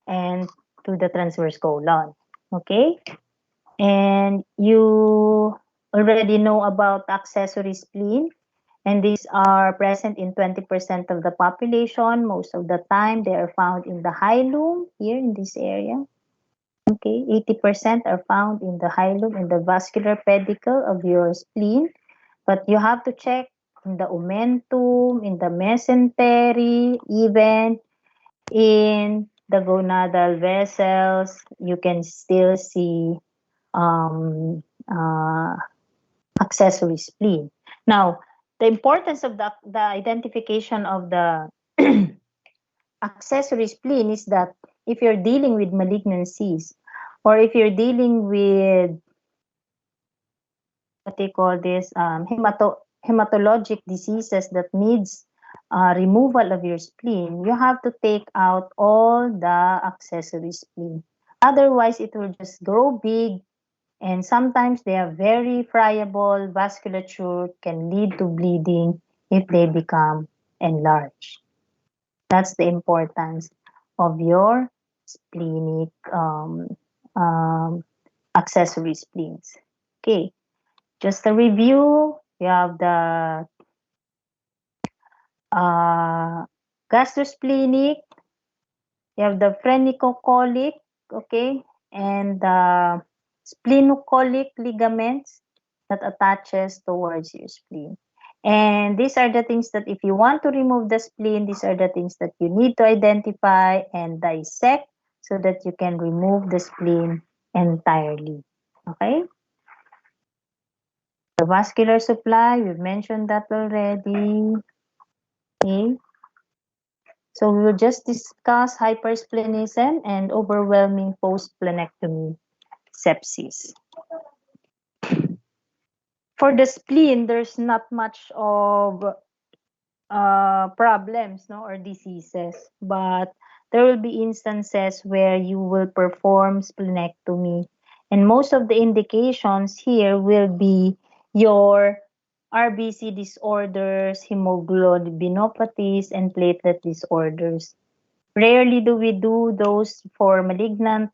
Speaker 1: and to the transverse colon. Okay? And you already know about accessory spleen, and these are present in 20% of the population. Most of the time, they are found in the hilum, here in this area. Okay, 80% are found in the hilum, in the vascular pedicle of your spleen. But you have to check in the omentum, in the mesentery, even in the gonadal vessels. You can still see um, uh, accessory spleen. Now, the importance of the identification of the accessory spleen is that if you're dealing with malignancies or if you're dealing with what they call this hematologic diseases that needs removal of your spleen, you have to take out all the accessory spleen. Otherwise, it will just grow big and sometimes they are very friable. Vasculature can lead to bleeding if they become enlarged. That's the importance of your splenic um, accessory spleens. Okay, just a review. You have the uh, gastrosplenic, you have the phrenicocholic, okay, and the splenocholic ligaments that attaches towards your spleen. And these are the things that if you want to remove the spleen, these are the things that you need to identify and dissect so that you can remove the spleen entirely. Okay? The vascular supply, we've mentioned that already. Okay? So we will just discuss hypersplenism and overwhelming post-splenectomy sepsis. For the spleen, there's not much of problems, no, or diseases, but there will be instances where you will perform splenectomy, and most of the indications here will be your RBC disorders, hemoglobinopathies, and platelet disorders. Rarely do we do those for malignant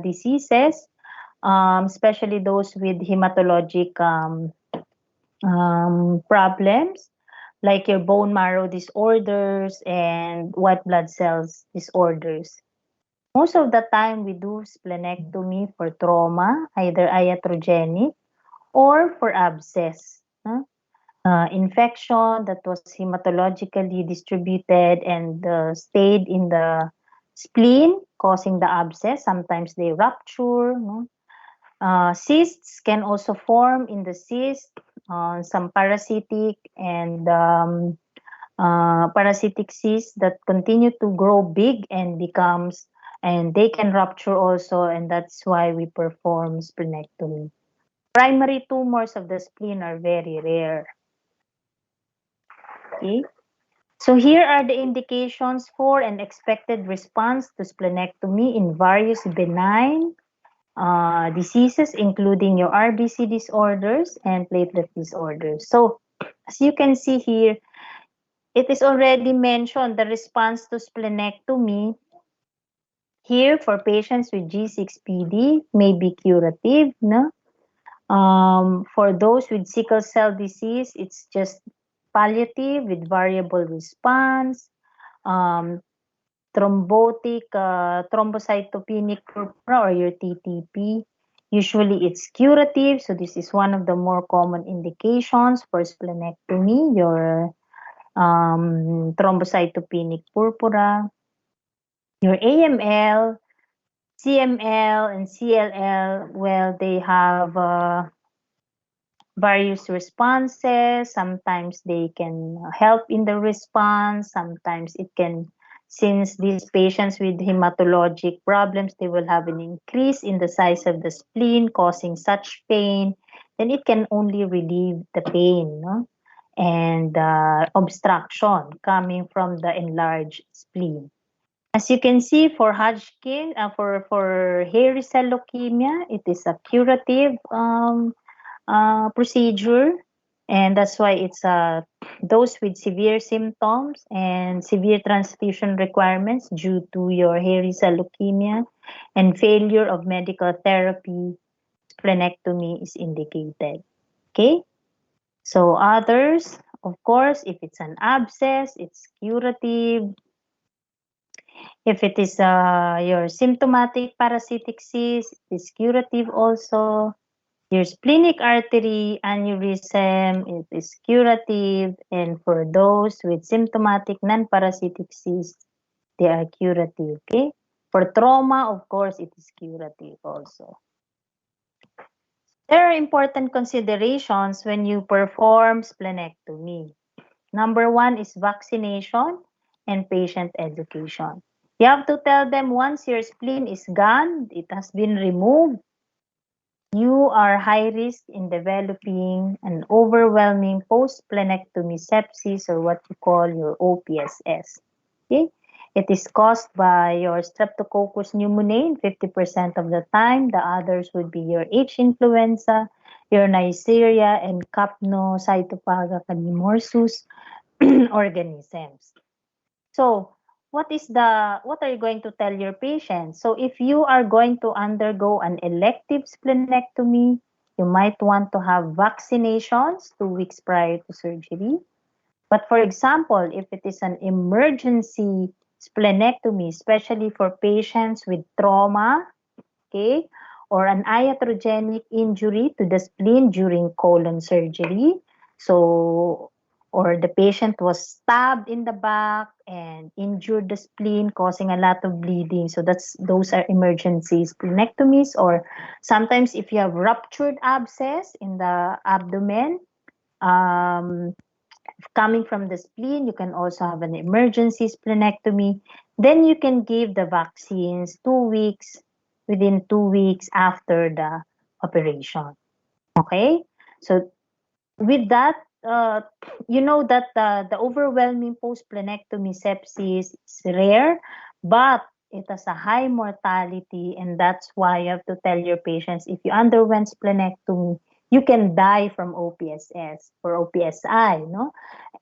Speaker 1: diseases, especially those with hematologic problems like your bone marrow disorders and white blood cells disorders. Most of the time, we do splenectomy for trauma, either iatrogenic or for abscess. Infection that was hematologically distributed and stayed in the spleen, causing the abscess. Sometimes they rupture. No? Cysts can also form in the cyst, some parasitic cysts that continue to grow big and becomes, and they can rupture also, and that's why we perform splenectomy. Primary tumors of the spleen are very rare. Okay, so here are the indications for and expected response to splenectomy in various benign diseases, including your RBC disorders and platelet disorders. So, as you can see here, it is already mentioned the response to splenectomy here for patients with G6PD may be curative. No? For those with sickle cell disease, it's just palliative with variable response. Um, thrombocytopenic purpura or your TTP. Usually it's curative, so this is one of the more common indications for splenectomy, your thrombocytopenic purpura, your AML, CML, and CLL. Well, they have various responses. Sometimes they can help in the response. Sometimes it can, since these patients with hematologic problems, they will have an increase in the size of the spleen causing such pain, then it can only relieve the pain, no? And obstruction coming from the enlarged spleen. As you can see, for Hodgkin, for hairy cell leukemia, it is a curative procedure, and that's why it's those with severe symptoms and severe transfusion requirements due to your hairy cell leukemia and failure of medical therapy, splenectomy is indicated. Okay, so others, of course, if it's an abscess, it's curative. If it is your symptomatic parasitic cyst, it is curative also. Your splenic artery aneurysm, it is curative. And for those with symptomatic non-parasitic cysts, they are curative. Okay. For trauma, of course, it is curative also. There are important considerations when you perform splenectomy. Number one is vaccination and patient education. You have to tell them once your spleen is gone, it has been removed, you are high risk in developing an overwhelming post-splenectomy sepsis, or what you call your OPSS. Okay? It is caused by your Streptococcus pneumoniae 50% of the time. The others would be your H. influenza, your Neisseria, and Capnocytophaga calimorsus organisms. So, what are you going to tell your patient? So, if you are going to undergo an elective splenectomy, you might want to have vaccinations 2 weeks prior to surgery. But for example, if it is an emergency splenectomy, especially for patients with trauma, okay, or an iatrogenic injury to the spleen during colon surgery. So, or the patient was stabbed in the back and injured the spleen, causing a lot of bleeding. So those are emergency splenectomies. Or sometimes if you have ruptured abscess in the abdomen, um, If coming from the spleen, you can also have an emergency splenectomy. Then you can give the vaccines 2 weeks, within 2 weeks after the operation. Okay? So with that, you know that the overwhelming post-splenectomy sepsis is rare, but it has a high mortality, and that's why you have to tell your patients if you underwent splenectomy, you can die from OPSS or OPSI, no?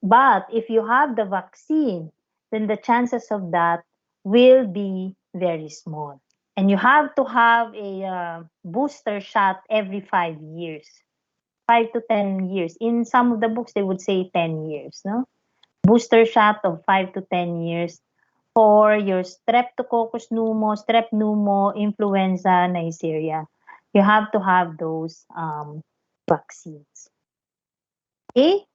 Speaker 1: But if you have the vaccine, then the chances of that will be very small. And you have to have a booster shot every 5 years. 5 to 10 years. In some of the books, they would say 10 years, no? Booster shot of 5 to 10 years for your streptococcus pneumo, strep pneumo, influenza, Neisseria. You have to have those vaccines. Okay?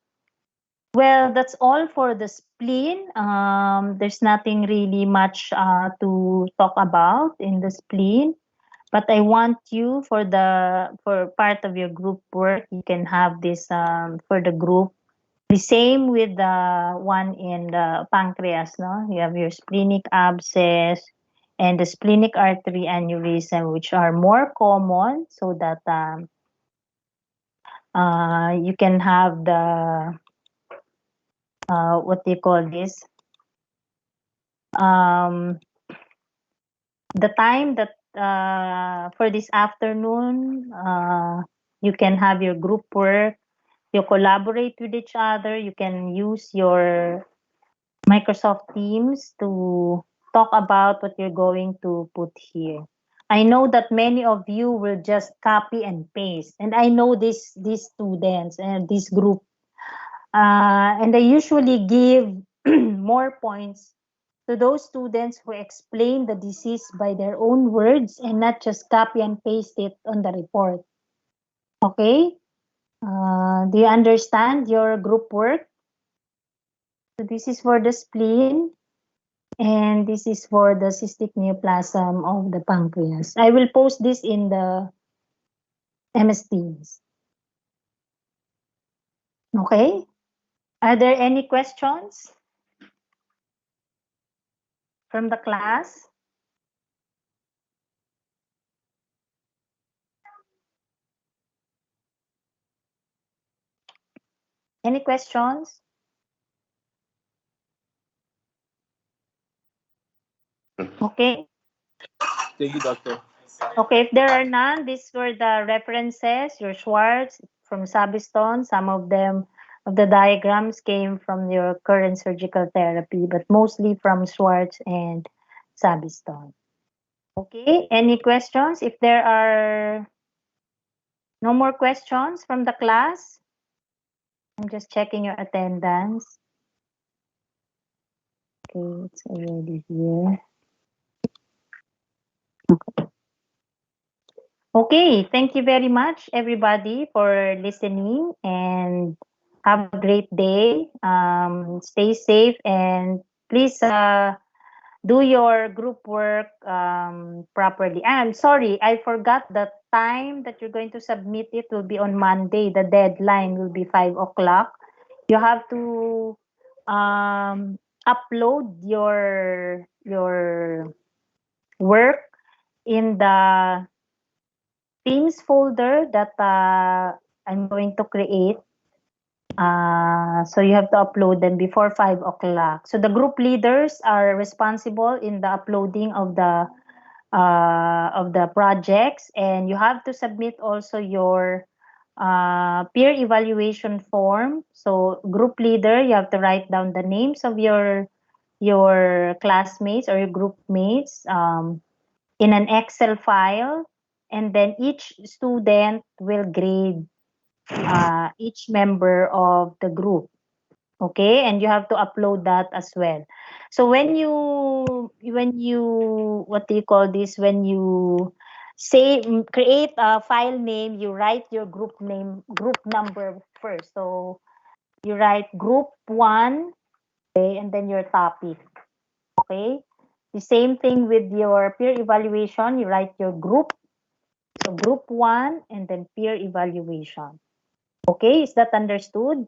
Speaker 1: Well, that's all for the spleen. There's nothing really much to talk about in the spleen. But I want you for part of your group work, you can have this for the group. The same with the one in the pancreas, no? You have your splenic abscess and the splenic artery aneurysm, which are more common, so that you can have the what do you call this? Um, the time that for this afternoon, you can have your group work. You collaborate with each other. You can use your Microsoft Teams to talk about what you're going to put here. I know that many of you will just copy and paste, and I know these students and this group, and I usually give more points to those students who explain the disease by their own words and not just copy and paste it on the report. Okay? Do you understand your group work? So this is for the spleen, and this is for the cystic neoplasm of the pancreas. I will post this in the MS Teams. Okay? Are there any questions from the class? Any questions? Okay.
Speaker 2: Thank you, doctor.
Speaker 1: Okay, if there are none, these were the references, your Schwartz from Sabiston. Some of them, of the diagrams came from your current surgical therapy, but mostly from Schwartz and Sabiston. Okay, any questions? If there are no more questions from the class, I'm just checking your attendance. Okay, it's already here. Okay, thank you very much, everybody, for listening, and have a great day. Stay safe, and please do your group work properly. I'm sorry, I forgot the time that you're going to submit it will be on Monday. The deadline will be 5 o'clock. You have to upload your work in the Teams folder that I'm going to create. So you have to upload them before 5 o'clock. So the group leaders are responsible in the uploading of the projects, and you have to submit also your peer evaluation form. So group leader, you have to write down the names of your classmates or your group mates in an Excel file, and then each student will grade each member of the group. Okay, and you have to upload that as well. So when you what do you call this, when you say create a file name, you write your group number first. So you write group 1, okay, and then your topic. Okay, the same thing with your peer evaluation. You write your group, so group 1 and then peer evaluation. Okay, is that understood?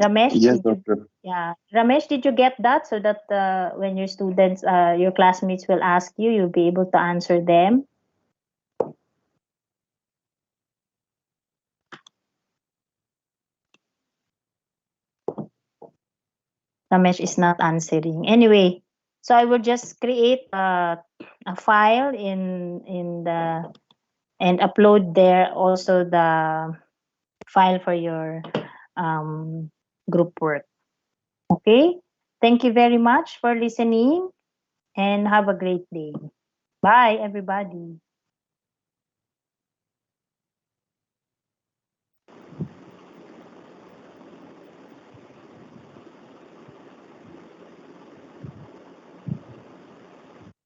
Speaker 1: Ramesh,
Speaker 4: Yes,
Speaker 1: did you?
Speaker 4: doctor.
Speaker 1: Yeah, Ramesh, did you get that? So that when your students, your classmates will ask you, you'll be able to answer them. Ramesh is not answering. Anyway, so I will just create a file in the and upload there also the file for your um, group work. Okay. Thank you very much for listening and have a great day. Bye, everybody.